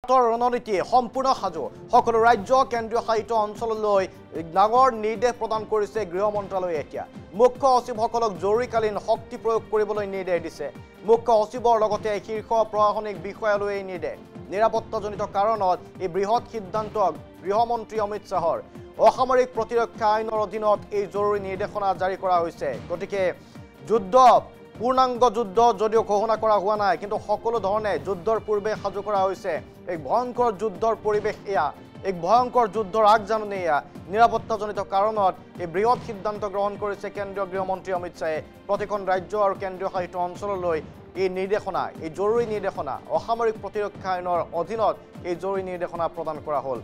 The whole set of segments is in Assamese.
উন্নত ৰণনীতি সম্পূৰ্ণ সাজু সকলো ৰাজ্য কেন্দ্ৰীয় শাসিত অঞ্চললৈ ডাঙৰ নিৰ্দেশ প্ৰদান কৰিছে গৃহ মন্ত্ৰালয়ে এতিয়া মুখ্য সচিবসকলক জৰুৰীকালীন শক্তি প্ৰয়োগ কৰিবলৈ নিৰ্দেশ দিছে মুখ্য সচিবৰ লগতে শীৰ্ষ প্ৰশাসনিক বিষয়ালৈ এই নিৰ্দেশ নিৰাপত্তাজনিত কাৰণত এই বৃহৎ সিদ্ধান্ত গৃহমন্ত্ৰী অমিত শাহৰ অসামৰিক প্ৰতিৰক্ষা আইনৰ অধীনত এই জৰুৰী নিৰ্দেশনা জাৰি কৰা হৈছে গতিকে যুদ্ধ পূৰ্ণাংগ যুদ্ধ যদিও ঘোষণা কৰা হোৱা নাই কিন্তু সকলো ধৰণে যুদ্ধৰ পূৰ্বে সাজু কৰা হৈছে এক ভয়ংকৰ যুদ্ধৰ পৰিৱেশ এয়া এক ভয়ংকৰ যুদ্ধৰ আগজাননী এয়া নিৰাপত্তাজনিত কাৰণত এই বৃহৎ সিদ্ধান্ত গ্ৰহণ কৰিছে কেন্দ্ৰীয় গৃহমন্ত্ৰী অমিত শাহে প্ৰতিখন ৰাজ্য আৰু কেন্দ্ৰীয় শাসিত অঞ্চললৈ এই নিৰ্দেশনা এই জৰুৰী নিৰ্দেশনা অসামৰিক প্ৰতিৰক্ষা আইনৰ অধীনত এই জৰুৰী নিৰ্দেশনা প্ৰদান কৰা হ'ল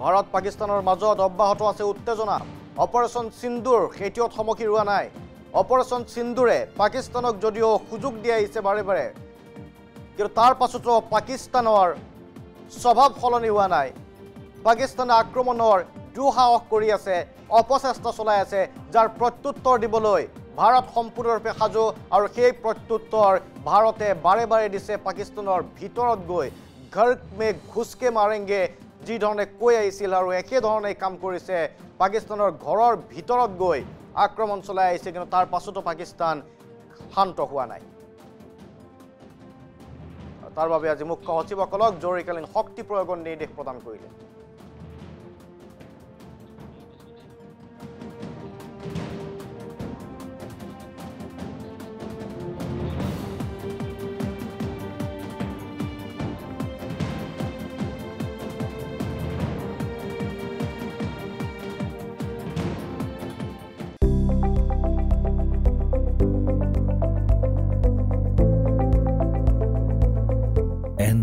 ভাৰত পাকিস্তানৰ মাজত অব্যাহত আছে উত্তেজনা অপাৰেশ্যন সিন্দুৰ খেতিয়ত সমকি ৰোৱা নাই অপাৰেশ্যন সিন্দুৰে পাকিস্তানক যদিও সুযোগ দিয়া আহিছে বাৰে বাৰে কিন্তু তাৰ পাছতো পাকিস্তানৰ স্বভাৱ সলনি হোৱা নাই পাকিস্তানে আক্ৰমণৰ দুঃসাহস কৰি আছে অপচেষ্টা চলাই আছে যাৰ প্ৰত্যুত্তৰ দিবলৈ ভাৰত সম্পূৰ্ণৰূপে সাজু আৰু সেই প্ৰত্যুত্তৰ ভাৰতে বাৰে বাৰে দিছে পাকিস্তানৰ ভিতৰত গৈ ঘৰ মে ঘুসকে মাৰেংগে যি ধৰণে কৈ আহিছিল আৰু একে ধৰণে কাম কৰিছে পাকিস্তানৰ ঘৰৰ ভিতৰত গৈ আক্ৰমণ চলাই আহিছে কিন্তু তাৰ পাছতো পাকিস্তান শান্ত হোৱা নাই তাৰ বাবে আজি মুখ্য সচিবসকলক জৰুৰীকালীন শক্তি প্ৰয়োগৰ নিৰ্দেশ প্ৰদান কৰিলে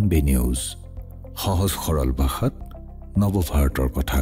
NB News, সহজ সৰল ভাষাত নৱভাৰতৰ কথা।